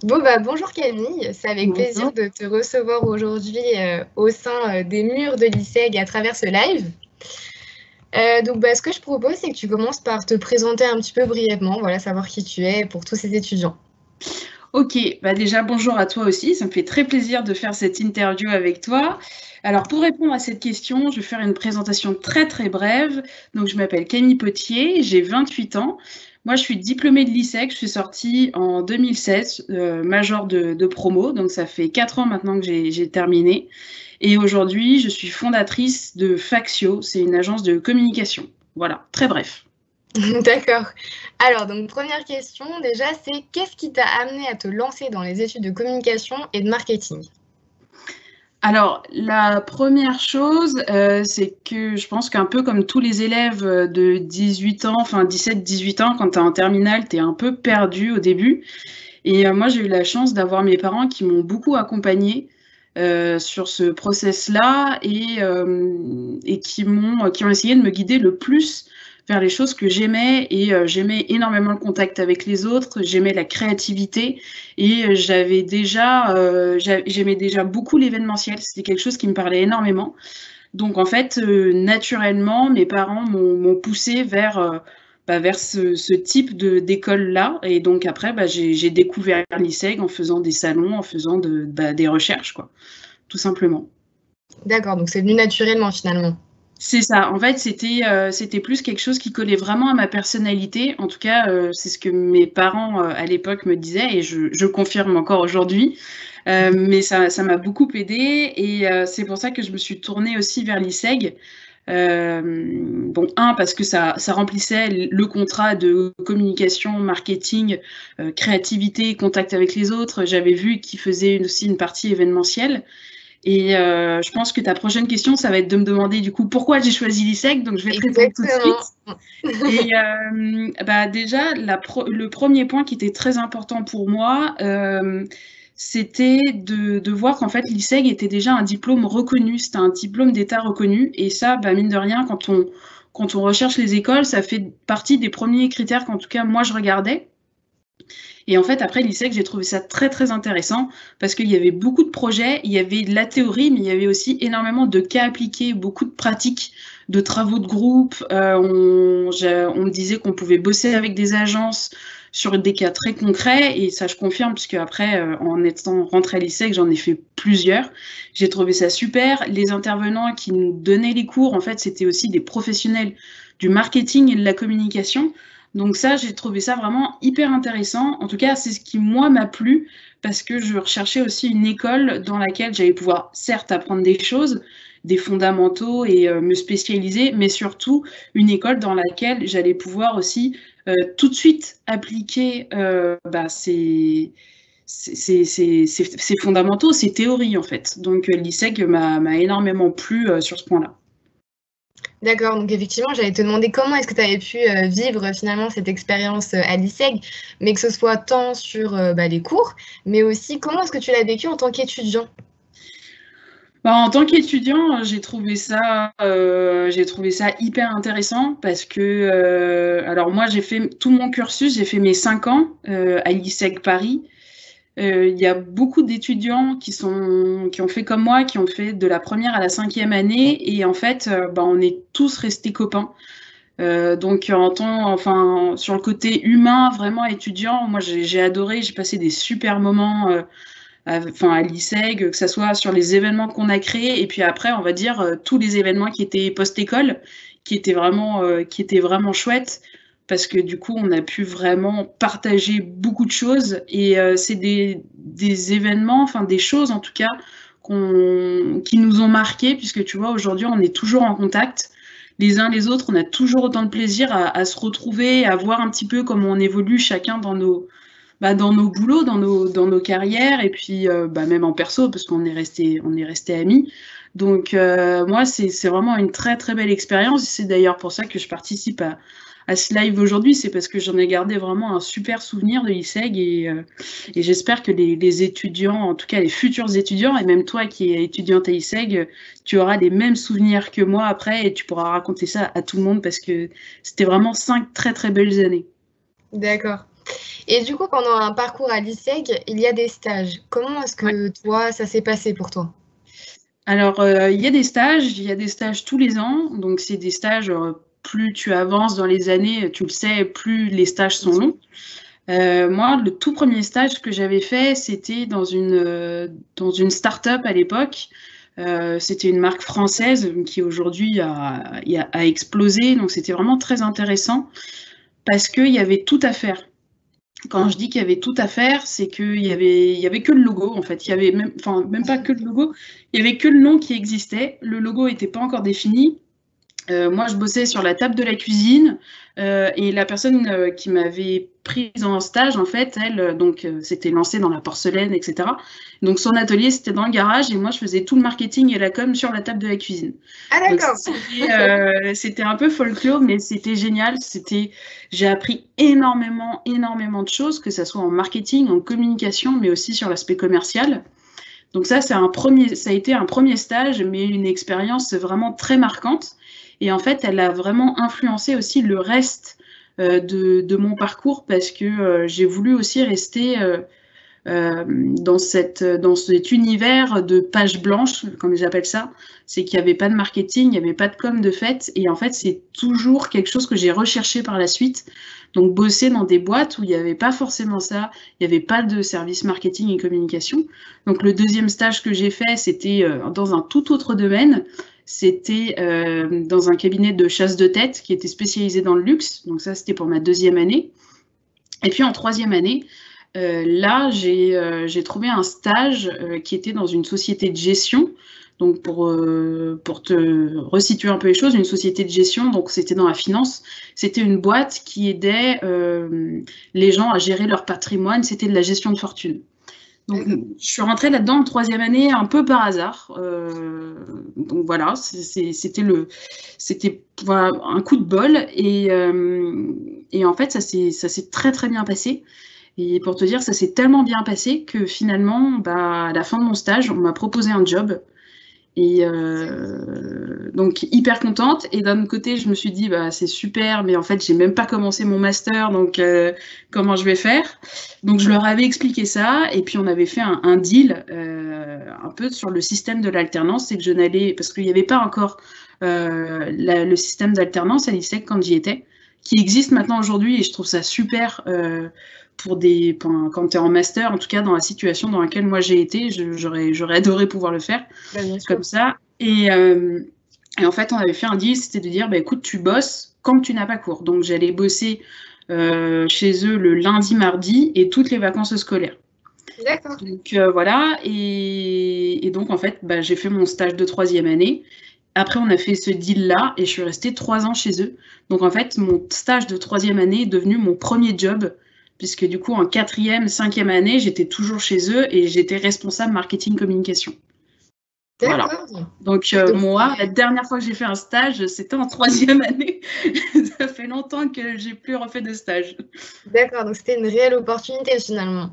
Bon, bah, bonjour Camille, c'est avec plaisir Bonjour. de te recevoir aujourd'hui au sein des murs de l'ISEG à travers ce live. Donc, bah, ce que je propose, c'est que tu commences par te présenter un petit peu brièvement, voilà, savoir qui tu es pour tous ces étudiants. Ok, bah déjà bonjour à toi aussi, ça me fait très plaisir de faire cette interview avec toi. Alors pour répondre à cette question, je vais faire une présentation très très brève. Donc je m'appelle Camille Potier, j'ai 28 ans. Moi je suis diplômée de l'ISEC, je suis sortie en 2016, major de promo, donc ça fait 4 ans maintenant que j'ai terminé. Et aujourd'hui je suis fondatrice de Faxio, c'est une agence de communication. Voilà, très bref. D'accord. Alors, donc, première question, déjà, c'est qu'est-ce qui t'a amené à te lancer dans les études de communication et de marketing? Alors, la première chose, c'est que je pense qu'un peu comme tous les élèves de 18 ans, enfin 17-18 ans, quand tu es en terminale, tu es un peu perdu au début. Et moi, j'ai eu la chance d'avoir mes parents qui m'ont beaucoup accompagnée sur ce process-là et qui ont essayé de me guider le plus vers les choses que j'aimais. Et j'aimais énormément le contact avec les autres, j'aimais la créativité et j'aimais déjà beaucoup l'événementiel. C'était quelque chose qui me parlait énormément. Donc en fait, naturellement, mes parents m'ont poussée vers ce type d'école-là. Et donc après, j'ai découvert l'ISEG en faisant des salons, en faisant des recherches, quoi, tout simplement. D'accord, donc c'est venu naturellement finalement. C'est ça. En fait, c'était plus quelque chose qui collait vraiment à ma personnalité. En tout cas, c'est ce que mes parents à l'époque me disaient et je confirme encore aujourd'hui. Mais ça m'a beaucoup aidée et c'est pour ça que je me suis tournée aussi vers l'ISEG. Bon, parce que ça remplissait le contrat de communication, marketing, créativité, contact avec les autres. J'avais vu qu'il faisait aussi une partie événementielle. Et je pense que ta prochaine question, ça va être de me demander du coup pourquoi j'ai choisi l'ISEC. Donc je vais te répondre tout de suite. Exactement. Et déjà, le premier point qui était très important pour moi, c'était de voir qu'en fait l'ISEG était déjà un diplôme reconnu, c'était un diplôme d'État reconnu. Et ça, mine de rien, quand on recherche les écoles, ça fait partie des premiers critères qu'en tout cas moi je regardais. Et en fait, après l'ISEC, j'ai trouvé ça très très intéressant parce qu'il y avait beaucoup de projets, il y avait de la théorie, mais il y avait aussi énormément de cas appliqués, beaucoup de pratiques, de travaux de groupe. On me disait qu'on pouvait bosser avec des agences sur des cas très concrets, et ça je confirme, puisque après, en étant rentrée à l'ISEC, j'en ai fait plusieurs. J'ai trouvé ça super. Les intervenants qui nous donnaient les cours, en fait, c'était aussi des professionnels du marketing et de la communication. Donc ça, j'ai trouvé ça vraiment hyper intéressant. En tout cas, c'est ce qui, moi, m'a plu parce que je recherchais aussi une école dans laquelle j'allais pouvoir, certes, apprendre des choses, des fondamentaux et me spécialiser, mais surtout une école dans laquelle j'allais pouvoir aussi tout de suite appliquer ces fondamentaux, ces théories, en fait. Donc l'ISEG m'a énormément plu sur ce point-là. D'accord, donc effectivement, j'allais te demander comment est-ce que tu avais pu vivre finalement cette expérience à l'ISEG, mais que ce soit tant sur les cours, mais aussi comment est-ce que tu l'as vécu en tant qu'étudiant? En tant qu'étudiant, j'ai trouvé ça hyper intéressant parce que, alors moi, j'ai fait tout mon cursus, j'ai fait mes 5 ans à l'ISEG Paris. Il y a beaucoup d'étudiants qui ont fait comme moi, qui ont fait de la première à la 5e année, et en fait, on est tous restés copains. Donc, enfin, sur le côté humain, vraiment étudiant, moi, j'ai adoré, j'ai passé des super moments. À l'ISEG, que ce soit sur les événements qu'on a créés, et puis après, on va dire, tous les événements qui étaient post-école, qui étaient vraiment chouettes, parce que du coup, on a pu vraiment partager beaucoup de choses, et c'est des événements, enfin des choses en tout cas, qui nous ont marqués, puisque tu vois, aujourd'hui, on est toujours en contact. Les uns les autres, on a toujours autant de plaisir à se retrouver, à voir un petit peu comment on évolue chacun dans nos boulots, dans nos carrières, et puis même en perso, parce on est resté amis. Donc moi, c'est vraiment une très très belle expérience. C'est d'ailleurs pour ça que je participe à ce live aujourd'hui, c'est parce que j'en ai gardé vraiment un super souvenir de l'ISEG, et j'espère que les étudiants, en tout cas les futurs étudiants, et même toi qui es étudiante à l'ISEG, tu auras les mêmes souvenirs que moi après, et tu pourras raconter ça à tout le monde parce que c'était vraiment 5 très très belles années. D'accord. Et du coup, pendant un parcours à l'ISEG, il y a des stages. Comment est-ce Ouais. que toi, ça s'est passé pour toi? Alors, il y a des stages tous les ans. Donc, c'est des stages, plus tu avances dans les années, tu le sais, plus les stages sont longs. Moi, le tout premier stage que j'avais fait, c'était dans une start-up à l'époque. C'était une marque française qui aujourd'hui a explosé. Donc, c'était vraiment très intéressant parce qu'il y avait tout à faire. Quand je dis qu'il y avait tout à faire, c'est il y avait que le logo, en fait. Il y avait même, enfin, même pas que le logo, il y avait que le nom qui existait. Le logo n'était pas encore défini. Moi, je bossais sur la table de la cuisine et la personne qui m'avait prise en stage, en fait, elle, s'était lancée dans la porcelaine, etc. Donc, son atelier, c'était dans le garage et moi, je faisais tout le marketing et la com sur la table de la cuisine. Ah Donc, d'accord. c'était un peu folklore, mais c'était génial. J'ai appris énormément, énormément de choses, que ce soit en marketing, en communication, mais aussi sur l'aspect commercial. Donc ça a été un premier stage, mais une expérience vraiment très marquante. Et en fait, elle a vraiment influencé aussi le reste de mon parcours parce que j'ai voulu aussi rester dans cet univers de page blanche, comme j'appelle ça. C'est qu'il n'y avait pas de marketing, il n'y avait pas de com de fait. Et en fait, c'est toujours quelque chose que j'ai recherché par la suite. Donc, bosser dans des boîtes où il n'y avait pas forcément ça, il n'y avait pas de service marketing et communication. Donc, le deuxième stage que j'ai fait, c'était dans un tout autre domaine. C'était dans un cabinet de chasse de tête qui était spécialisé dans le luxe. Donc, ça, c'était pour ma deuxième année. Et puis, en troisième année, là, j'ai trouvé un stage qui était dans une société de gestion. Donc, pour te resituer un peu les choses, une société de gestion, donc c'était dans la finance. C'était une boîte qui aidait les gens à gérer leur patrimoine. C'était de la gestion de fortune. Donc, je suis rentrée là-dedans en troisième année un peu par hasard. Donc voilà, c'était voilà, un coup de bol. Et en fait, ça s'est très très bien passé. Et pour te dire, ça s'est tellement bien passé que finalement, bah, à la fin de mon stage, on m'a proposé un job. Et donc, hyper contente. Et d'un autre côté, je me suis dit, bah, c'est super, mais en fait, j'ai même pas commencé mon master, donc comment je vais faire? Donc, je leur avais expliqué ça. Et puis, on avait fait un deal un peu sur le système de l'alternance. C'est que je n'allais, parce qu'il n'y avait pas encore le système d'alternance à l'ISEC quand j'y étais, qui existe maintenant aujourd'hui. Et je trouve ça super quand tu es en master, en tout cas dans la situation dans laquelle moi j'ai été, j'aurais adoré pouvoir le faire comme ça. Et en fait, on avait fait un deal, c'était de dire, bah, écoute, tu bosses quand tu n'as pas cours. Donc, j'allais bosser chez eux le lundi, mardi et toutes les vacances scolaires. D'accord. Donc, voilà. Et donc, en fait, bah, j'ai fait mon stage de troisième année. Après, on a fait ce deal-là et je suis restée 3 ans chez eux. Donc, en fait, mon stage de troisième année est devenu mon premier job, puisque du coup, en quatrième, cinquième année, j'étais toujours chez eux et j'étais responsable marketing communication. Voilà. D'accord. Donc, moi, la dernière fois que j'ai fait un stage, c'était en troisième année. Ça fait longtemps que j'ai plus refait de stage. D'accord, donc c'était une réelle opportunité finalement.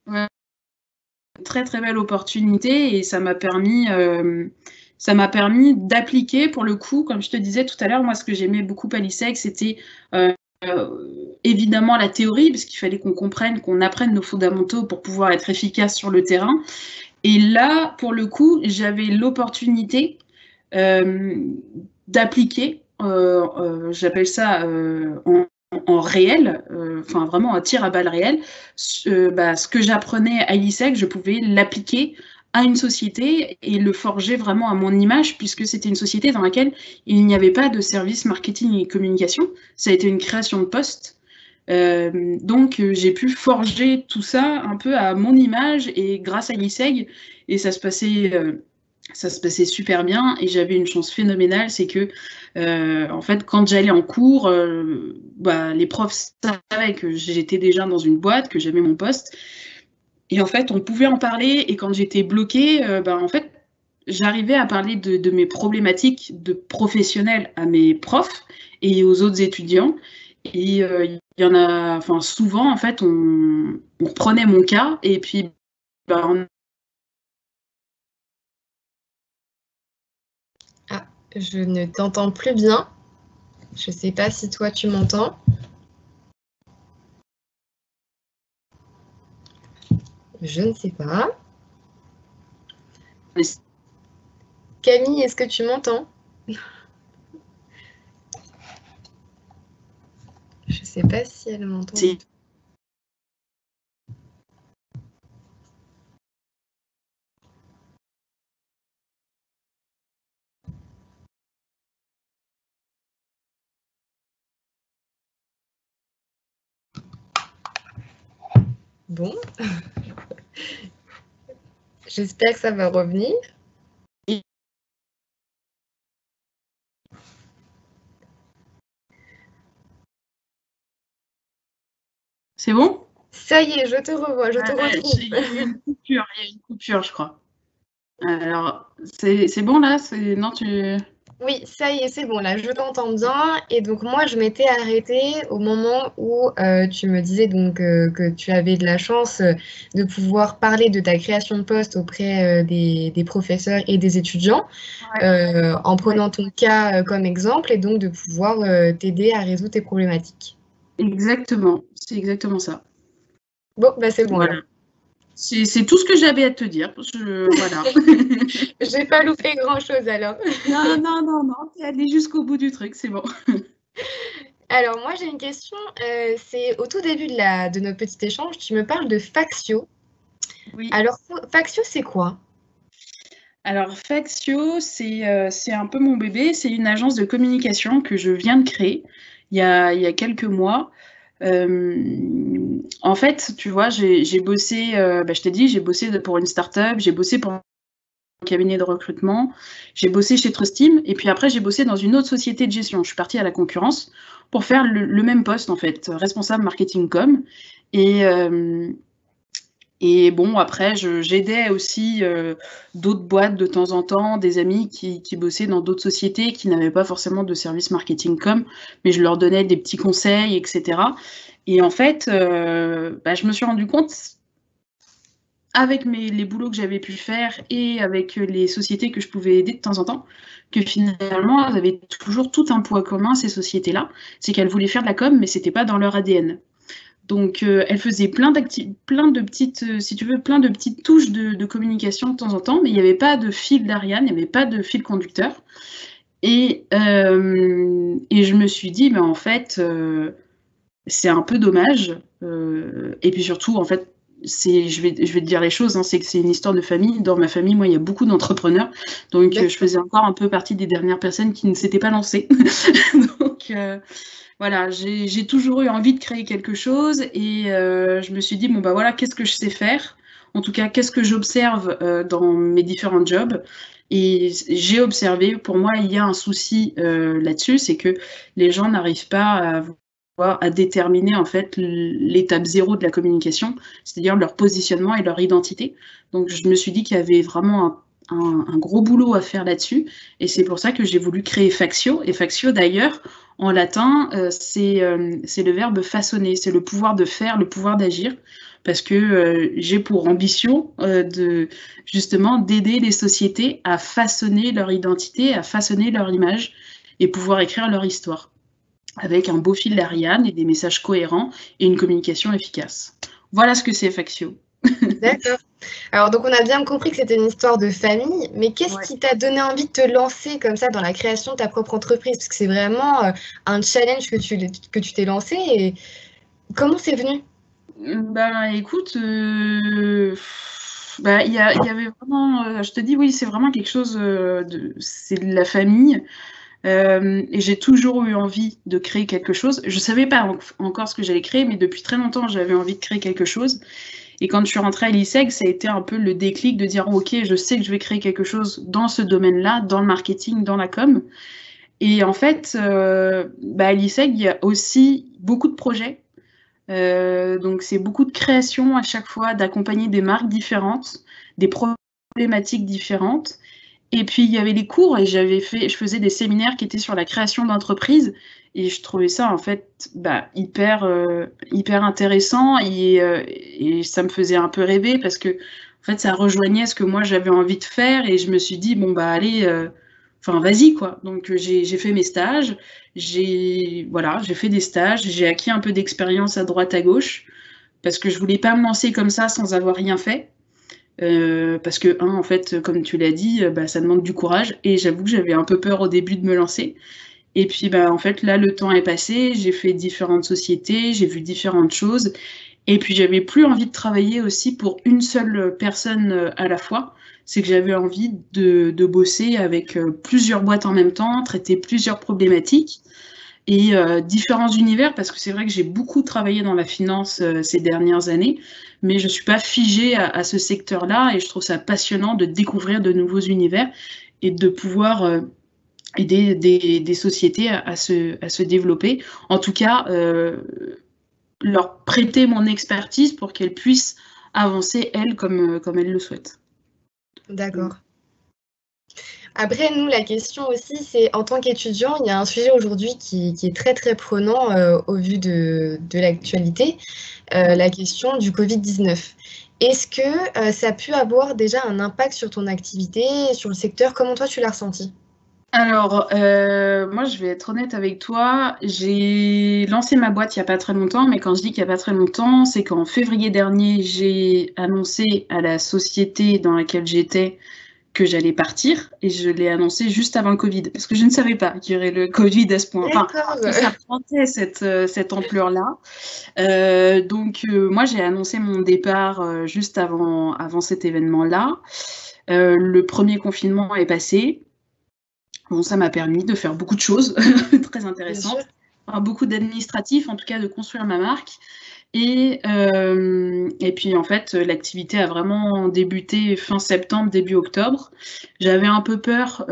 Ouais. Très, très belle opportunité et ça m'a permis d'appliquer pour le coup, comme je te disais tout à l'heure, moi, ce que j'aimais beaucoup à l'ISEC, c'était évidemment la théorie, parce qu'il fallait qu'on comprenne, qu'on apprenne nos fondamentaux pour pouvoir être efficace sur le terrain. Et là, pour le coup, j'avais l'opportunité d'appliquer, j'appelle ça en réel, enfin vraiment un tir à balles réelles, ce que j'apprenais à l'ISEC, je pouvais l'appliquer à une société et le forger vraiment à mon image, puisque c'était une société dans laquelle il n'y avait pas de service marketing et communication. Ça a été une création de poste. Donc j'ai pu forger tout ça un peu à mon image et grâce à l'ISEG, et ça se passait super bien et j'avais une chance phénoménale, c'est que en fait quand j'allais en cours, bah, les profs savaient que j'étais déjà dans une boîte, que j'avais mon poste et en fait on pouvait en parler et quand j'étais bloquée, bah, en fait j'arrivais à parler de mes problématiques de professionnels à mes profs et aux autres étudiants. Et il y en a, enfin souvent en fait, on reprenait mon cas et puis ben, Ah, je ne t'entends plus bien. Je ne sais pas si toi tu m'entends. Je ne sais pas. Mais Camille, est-ce que tu m'entends? Je ne sais pas si elle m'entend du c'est tout. Bon, j'espère que ça va revenir. c'est bon? Ça y est, je te revois, je te retrouve. Il y a eu une coupure, je crois. Alors, c'est bon là? Non, tu... Oui, ça y est, c'est bon, là, je t'entends bien. Et donc, moi, je m'étais arrêtée au moment où tu me disais donc que tu avais de la chance de pouvoir parler de ta création de poste auprès des professeurs et des étudiants, Ouais. en prenant ton cas comme exemple et donc de pouvoir t'aider à résoudre tes problématiques. Exactement, c'est exactement ça. Bon, bah c'est bon Voilà. alors. C'est tout ce que j'avais à te dire. Voilà. J'ai pas loupé grand-chose alors. Non, non, non, non, t'es allé jusqu'au bout du truc, c'est bon. Alors, moi, j'ai une question. C'est au tout début de notre petit échange, tu me parles de Factio. Oui. Alors, Factio, c'est quoi? Alors, Factio, c'est un peu mon bébé. C'est une agence de communication que je viens de créer il y a quelques mois. En fait, tu vois, j'ai bossé, je t'ai dit, j'ai bossé pour une start-up, j'ai bossé pour un cabinet de recrutement, j'ai bossé chez Trustim, et puis après, j'ai bossé dans une autre société de gestion. Je suis partie à la concurrence pour faire le même poste, en fait, responsable marketing com. Et, et bon, après, j'aidais aussi d'autres boîtes de temps en temps, des amis qui bossaient dans d'autres sociétés, qui n'avaient pas forcément de service marketing com, mais je leur donnais des petits conseils, etc. Et en fait, je me suis rendu compte, avec les boulots que j'avais pu faire et avec les sociétés que je pouvais aider de temps en temps, que finalement, elles avaient toujours tout un point commun, ces sociétés-là, c'est qu'elles voulaient faire de la com, mais c'était pas dans leur ADN. Donc, elle faisait plein de petites, si tu veux, plein de petites touches de communication de temps en temps, mais il n'y avait pas de fil d'Ariane, il n'y avait pas de fil conducteur. Et je me suis dit, en fait, c'est un peu dommage. Et puis surtout, en fait, je vais te dire les choses, hein, c'est que c'est une histoire de famille. Dans ma famille, moi, il y a beaucoup d'entrepreneurs. Donc, je faisais encore un peu partie des dernières personnes qui ne s'étaient pas lancées. Donc, voilà, j'ai toujours eu envie de créer quelque chose et je me suis dit, voilà, qu'est-ce que je sais faire? En tout cas, qu'est-ce que j'observe dans mes différents jobs? Et j'ai observé, pour moi, il y a un souci là-dessus, c'est que les gens n'arrivent pas à déterminer en fait l'étape zéro de la communication, c'est-à-dire leur positionnement et leur identité. Donc, je me suis dit qu'il y avait vraiment un gros boulot à faire là-dessus. Et c'est pour ça que j'ai voulu créer Factio. Et Factio, d'ailleurs, en latin, c'est le verbe façonner, c'est le pouvoir de faire, le pouvoir d'agir, parce que j'ai pour ambition justement d'aider les sociétés à façonner leur identité, à façonner leur image et pouvoir écrire leur histoire avec un beau fil d'Ariane et des messages cohérents et une communication efficace. Voilà ce que c'est Factio. D'accord. Alors, donc, on a bien compris que c'était une histoire de famille, mais qu'est-ce qui t'a donné envie de te lancer comme ça dans la création de ta propre entreprise? Parce que c'est vraiment un challenge que tu t'es lancé. Et comment c'est venu? Écoute, il y avait vraiment, je te dis, oui, c'est vraiment quelque chose c'est de la famille. Et j'ai toujours eu envie de créer quelque chose. Je ne savais pas encore ce que j'allais créer, mais depuis très longtemps, j'avais envie de créer quelque chose. Et quand je suis rentrée à l'ISEG, ça a été un peu le déclic de dire, ok, je sais que je vais créer quelque chose dans ce domaine-là, dans le marketing, dans la com. Et en fait, à l'ISEG, il y a aussi beaucoup de projets. Donc, c'est beaucoup de création à chaque fois, d'accompagner des marques différentes, des problématiques différentes. Et puis, il y avait les cours et je faisais des séminaires qui étaient sur la création d'entreprises. Et je trouvais ça, en fait, hyper intéressant et ça me faisait un peu rêver parce que, en fait, ça rejoignait ce que moi j'avais envie de faire et je me suis dit, allez, vas-y, quoi. Donc, j'ai fait mes stages, j'ai fait des stages, j'ai acquis un peu d'expérience à droite, à gauche. parce que je voulais pas me lancer comme ça sans avoir rien fait. Parce que, en fait, comme tu l'as dit, ça demande du courage. Et j'avoue que j'avais un peu peur au début de me lancer. Et puis, en fait, là, le temps est passé. J'ai fait différentes sociétés, j'ai vu différentes choses. Et puis, j'avais plus envie de travailler aussi pour une seule personne à la fois. C'est que j'avais envie de bosser avec plusieurs boîtes en même temps, traiter plusieurs problématiques et différents univers, parce que c'est vrai que j'ai beaucoup travaillé dans la finance ces dernières années, mais je ne suis pas figée à ce secteur-là, et je trouve ça passionnant de découvrir de nouveaux univers et de pouvoir aider des sociétés à se développer. En tout cas, leur prêter mon expertise pour qu'elles puissent avancer, elles, comme elles le souhaitent. D'accord. Après, nous, la question aussi, c'est en tant qu'étudiant, il y a un sujet aujourd'hui qui est très, très prenant au vu de l'actualité, la question du Covid-19. Est-ce que ça a pu avoir déjà un impact sur ton activité, sur le secteur? Comment toi, tu l'as ressenti? Alors, moi, je vais être honnête avec toi. J'ai lancé ma boîte il n'y a pas très longtemps, mais quand je dis qu'il n'y a pas très longtemps, c'est qu'en février dernier, j'ai annoncé à la société dans laquelle j'étais que j'allais partir, et je l'ai annoncé juste avant le Covid, parce que je ne savais pas qu'il y aurait le Covid à ce point, enfin, que ça prendrait cette ampleur-là. Donc, moi, j'ai annoncé mon départ juste avant cet événement-là. Le premier confinement est passé. Bon, ça m'a permis de faire beaucoup de choses très intéressantes, enfin, beaucoup d'administratifs, en tout cas de construire ma marque. Et puis en fait, l'activité a vraiment débuté fin septembre, début octobre. J'avais un peu peur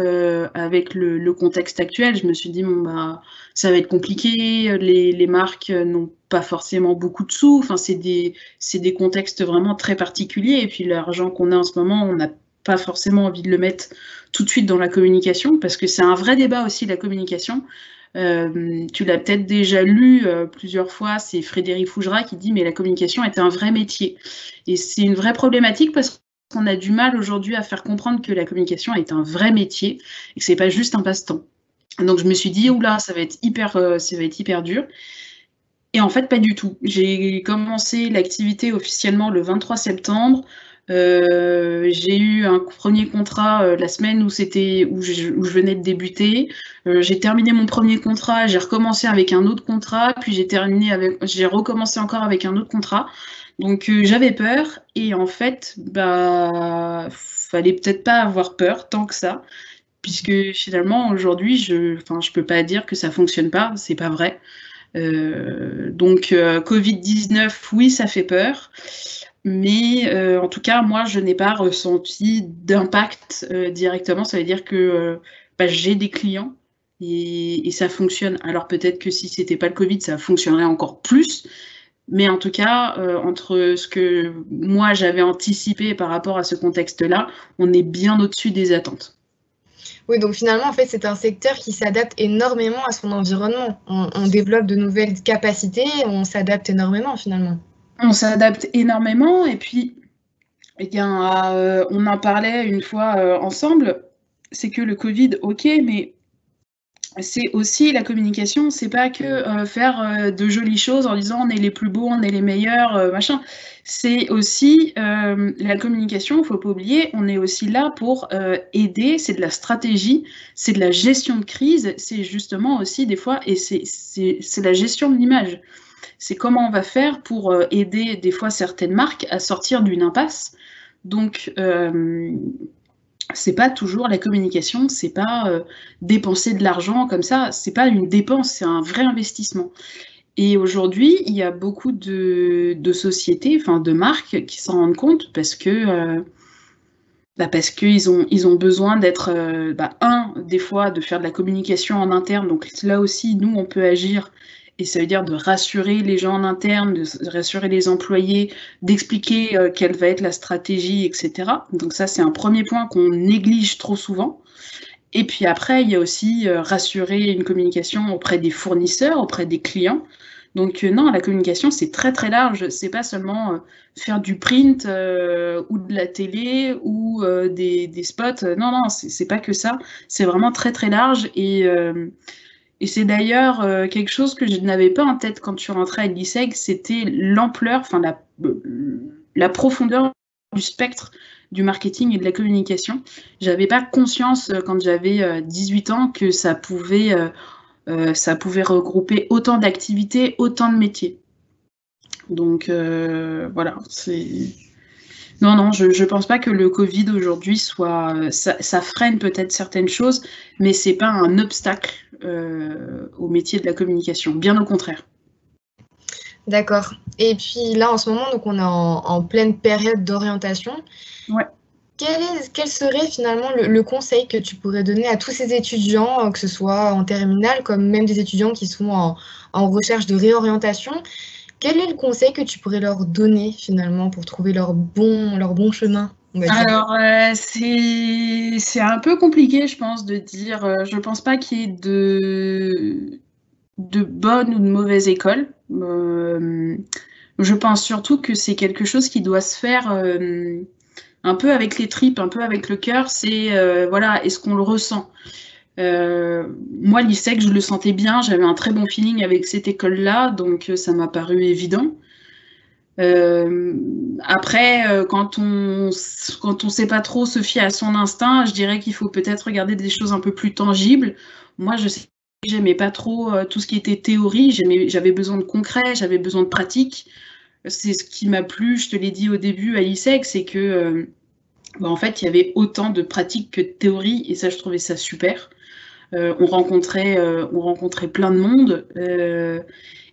avec le contexte actuel. Je me suis dit, bon, ça va être compliqué, les marques n'ont pas forcément beaucoup de sous. Enfin, c'est des contextes vraiment très particuliers. Et puis l'argent qu'on a en ce moment, on n'a pas forcément envie de le mettre tout de suite dans la communication, parce que c'est un vrai débat aussi, la communication. Tu l'as peut-être déjà lu plusieurs fois, c'est Frédéric Fougerat qui dit mais la communication est un vrai métier. Et c'est une vraie problématique parce qu'on a du mal aujourd'hui à faire comprendre que la communication est un vrai métier et que c'est pas juste un passe-temps. Donc je me suis dit oula, ça va être hyper dur. Et en fait pas du tout. J'ai commencé l'activité officiellement le 23 septembre. J'ai eu un premier contrat la semaine où je venais de débuter. J'ai terminé mon premier contrat, j'ai recommencé avec un autre contrat, puis j'ai recommencé encore avec un autre contrat. Donc j'avais peur, et en fait, fallait peut-être pas avoir peur tant que ça, puisque finalement aujourd'hui, je peux pas dire que ça fonctionne pas, c'est pas vrai. Donc Covid-19, oui, ça fait peur. Mais en tout cas, moi, je n'ai pas ressenti d'impact directement. Ça veut dire que j'ai des clients et ça fonctionne. Alors peut-être que si c'était pas le Covid, ça fonctionnerait encore plus. Mais en tout cas, entre ce que moi j'avais anticipé par rapport à ce contexte-là, on est bien au-dessus des attentes. Oui, donc finalement, en fait, c'est un secteur qui s'adapte énormément à son environnement. On développe de nouvelles capacités, on s'adapte énormément finalement. On s'adapte énormément, et puis on en parlait une fois ensemble, c'est que le Covid, ok, mais c'est aussi la communication, c'est pas que faire de jolies choses en disant on est les plus beaux, on est les meilleurs, machin. C'est aussi la communication, il faut pas oublier, on est aussi là pour aider, c'est de la stratégie, c'est de la gestion de crise, c'est justement aussi des fois, et c'est la gestion de l'image. C'est comment on va faire pour aider des fois certaines marques à sortir d'une impasse. Donc, c'est pas toujours la communication, c'est pas dépenser de l'argent comme ça, c'est pas une dépense, c'est un vrai investissement. Et aujourd'hui, il y a beaucoup de sociétés, enfin de marques qui s'en rendent compte parce que parce qu'ils ont besoin d'être, des fois, de faire de la communication en interne. Donc là aussi, nous, on peut agir. Et ça veut dire de rassurer les gens en interne, de rassurer les employés, d'expliquer quelle va être la stratégie, etc. Donc ça, c'est un premier point qu'on néglige trop souvent. Et puis après, il y a aussi rassurer une communication auprès des fournisseurs, auprès des clients. Donc non, la communication, c'est très très large. C'est pas seulement faire du print ou de la télé ou des spots. Non, c'est pas que ça. C'est vraiment très très large. Et c'est d'ailleurs quelque chose que je n'avais pas en tête quand tu rentrais à l'ISEG, c'était l'ampleur, enfin la profondeur du spectre du marketing et de la communication. J'avais pas conscience quand j'avais 18 ans que ça pouvait regrouper autant d'activités, autant de métiers. Donc voilà, c'est... Non, je pense pas que le Covid aujourd'hui soit... Ça freine peut-être certaines choses, mais c'est pas un obstacle au métier de la communication, bien au contraire. D'accord. Et puis là, en ce moment, donc on est en pleine période d'orientation. Ouais. Quel serait finalement le conseil que tu pourrais donner à tous ces étudiants, que ce soit en terminale, comme même des étudiants qui sont en recherche de réorientation? Quel est le conseil que tu pourrais leur donner finalement pour trouver leur bon chemin, on va dire? Alors, c'est un peu compliqué, je pense, de dire. Je pense pas qu'il y ait de bonnes ou de mauvaises écoles. Je pense surtout que c'est quelque chose qui doit se faire un peu avec les tripes, un peu avec le cœur. C'est, voilà, est-ce qu'on le ressent? Moi, l'ISEC, je le sentais bien, j'avais un très bon feeling avec cette école-là, donc ça m'a paru évident. Après, quand on sait pas trop se fier à son instinct, je dirais qu'il faut peut-être regarder des choses un peu plus tangibles. Moi, je sais que j'aimais pas trop tout ce qui était théorie, j'avais besoin de concret, j'avais besoin de pratique. C'est ce qui m'a plu, je te l'ai dit au début à l'ISEC, c'est que en fait, il y avait autant de pratique que de théorie, et ça, je trouvais ça super. On rencontrait plein de monde.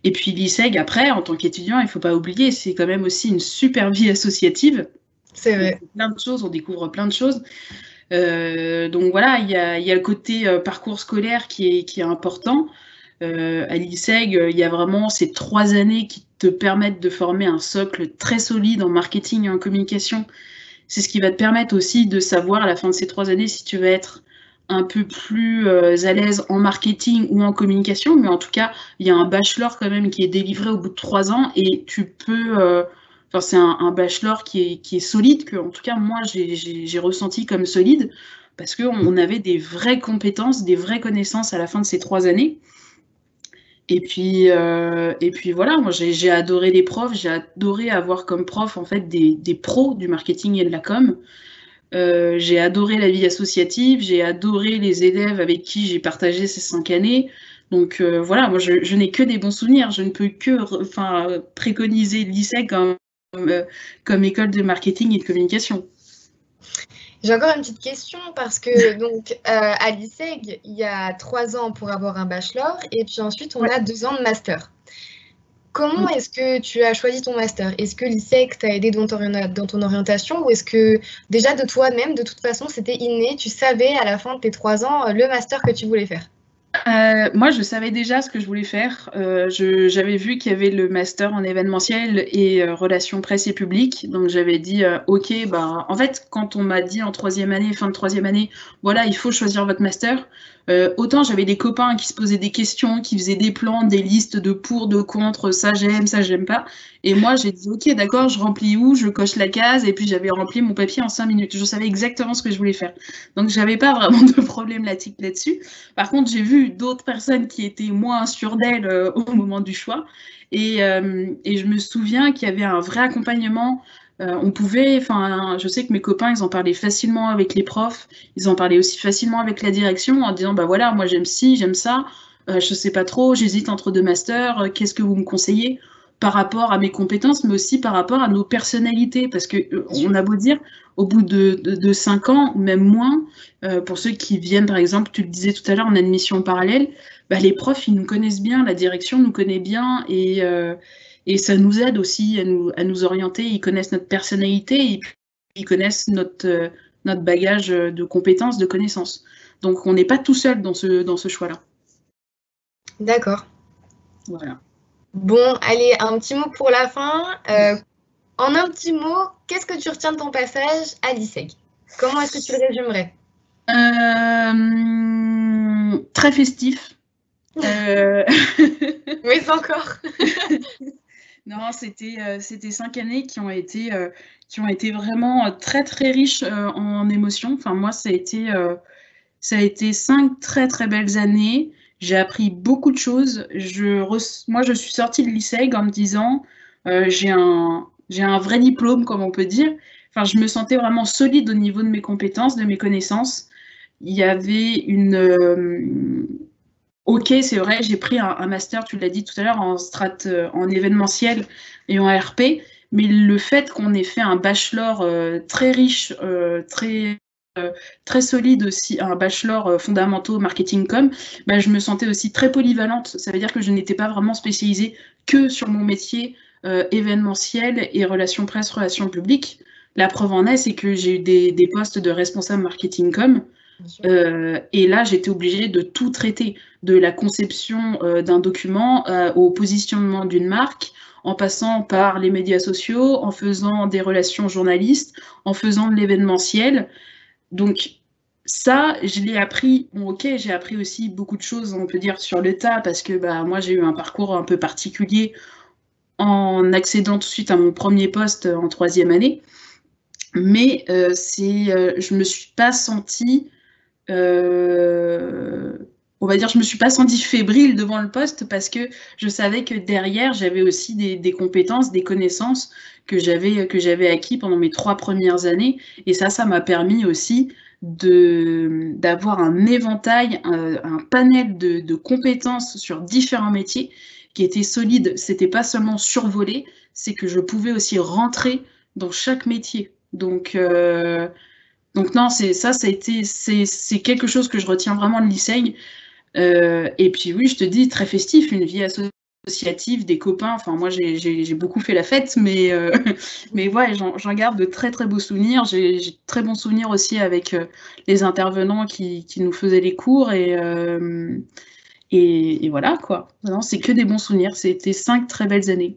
Et puis l'ISEG, après, en tant qu'étudiant, il ne faut pas oublier, c'est quand même aussi une super vie associative. C'est vrai. Plein de choses, on découvre plein de choses. Donc voilà, il y a le côté parcours scolaire qui est important. À l'ISEG, il y a vraiment ces 3 années qui te permettent de former un socle très solide en marketing et en communication. C'est ce qui va te permettre aussi de savoir à la fin de ces 3 années si tu vas être un peu plus à l'aise en marketing ou en communication, mais en tout cas, il y a un bachelor quand même qui est délivré au bout de 3 ans et tu peux... Enfin, c'est un bachelor qui est solide, que en tout cas, moi, j'ai ressenti comme solide, parce qu'on avait des vraies compétences, des vraies connaissances à la fin de ces 3 années. Et puis voilà, moi j'ai adoré les profs, j'ai adoré avoir comme prof en fait des pros du marketing et de la com. J'ai adoré la vie associative, j'ai adoré les élèves avec qui j'ai partagé ces 5 années. Donc voilà, moi je n'ai que des bons souvenirs, je ne peux que préconiser le lycée comme école de marketing et de communication. J'ai encore une petite question parce que donc à l'ISEG, il y a 3 ans pour avoir un bachelor et puis ensuite on a 2 ans de master. Comment est-ce que tu as choisi ton master? Est-ce que l'ISEG t'a aidé dans ton orientation ou est-ce que déjà de toi-même, de toute façon, c'était inné, tu savais à la fin de tes 3 ans le master que tu voulais faire? Moi, je savais déjà ce que je voulais faire. J'avais vu qu'il y avait le master en événementiel et relations presse et public. Donc, j'avais dit, OK, bah, en fait, quand on m'a dit en 3e année, fin de 3e année, voilà, il faut choisir votre master, autant j'avais des copains qui se posaient des questions, qui faisaient des plans, des listes de pour, de contre, ça j'aime pas. Et moi, j'ai dit, OK, d'accord, je remplis où, je coche la case, et puis j'avais rempli mon papier en 5 minutes. Je savais exactement ce que je voulais faire. Donc, j'avais pas vraiment de problématique là-dessus. Par contre, j'ai vu d'autres personnes qui étaient moins sûres d'elles au moment du choix. Et je me souviens qu'il y avait un vrai accompagnement. On pouvait, enfin, je sais que mes copains, ils en parlaient facilement avec les profs, ils en parlaient aussi facilement avec la direction en disant, bah voilà, moi j'aime ci, j'aime ça, je sais pas trop, j'hésite entre 2 masters, qu'est-ce que vous me conseillez par rapport à mes compétences, mais aussi par rapport à nos personnalités, parce que on a beau dire, au bout de 5 ans, ou même moins, pour ceux qui viennent, par exemple, tu le disais tout à l'heure, en admission parallèle, bah, les profs, ils nous connaissent bien, la direction nous connaît bien, et ça nous aide aussi à nous orienter. Ils connaissent notre personnalité, et ils connaissent notre bagage de compétences, de connaissances. Donc, on n'est pas tout seul dans ce choix-là. D'accord. Voilà. Bon, allez, un petit mot pour la fin. En un petit mot, qu'est-ce que tu retiens de ton passage à l'ISEG? Comment est-ce que tu le résumerais? Très festif. Oui, encore. Non, c'était 5 années qui ont été vraiment très très riches en émotions. Enfin, moi, ça a été 5 très très belles années. J'ai appris beaucoup de choses. Moi, je suis sortie de l'ISEG en me disant, j'ai un vrai diplôme, comme on peut dire. Enfin, je me sentais vraiment solide au niveau de mes compétences, de mes connaissances. Il y avait Ok, c'est vrai, j'ai pris un master, tu l'as dit tout à l'heure, en événementiel et en RP, mais le fait qu'on ait fait un bachelor très riche, très solide aussi, un bachelor fondamentaux marketing com, bah, je me sentais aussi très polyvalente. Ça veut dire que je n'étais pas vraiment spécialisée que sur mon métier événementiel et relations presse, relations publiques. La preuve en est, c'est que j'ai eu des postes de responsable marketing com. Et là, j'étais obligée de tout traiter, de la conception d'un document au positionnement d'une marque, en passant par les médias sociaux, en faisant des relations journalistes, en faisant de l'événementiel. Donc ça, je l'ai appris. Bon, ok, j'ai appris aussi beaucoup de choses, on peut dire, sur le tas, parce que bah, moi, j'ai eu un parcours un peu particulier en accédant tout de suite à mon premier poste en 3e année. Mais je me suis pas sentie on va dire, je me suis pas sentie fébrile devant le poste parce que je savais que derrière, j'avais aussi des compétences, des connaissances que j'avais acquis pendant mes 3 premières années. Et ça m'a permis aussi d'avoir un éventail, un panel de compétences sur différents métiers qui était solide. C'était pas seulement survolé, c'est que je pouvais aussi rentrer dans chaque métier. Donc non, c'est quelque chose que je retiens vraiment de l'ISEG. Et puis oui, je te dis, très festif, une vie associative, des copains. Enfin, moi, j'ai beaucoup fait la fête, mais, mais ouais, j'en garde de très très beaux souvenirs. J'ai de très bons souvenirs aussi avec les intervenants qui nous faisaient les cours. Et voilà, quoi. Non, c'est que des bons souvenirs. C'était 5 très belles années.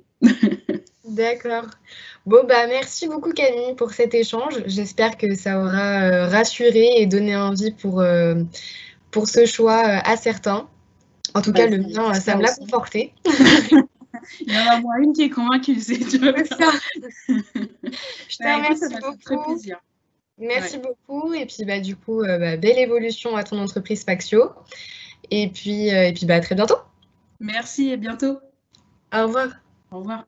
D'accord. Bon, bah, merci beaucoup Camille pour cet échange. J'espère que ça aura rassuré et donné envie pour ce choix à certains. En tout cas, le mien, ça me l'a conforté. Il y en a moins une qui est convaincue, c'est ça. Je te remercie ça m'a fait très beaucoup. plaisir. Merci beaucoup. Et puis, bah, du coup, belle évolution à ton entreprise Paxio. Et puis bah, à très bientôt. Merci et bientôt. Au revoir. Au revoir.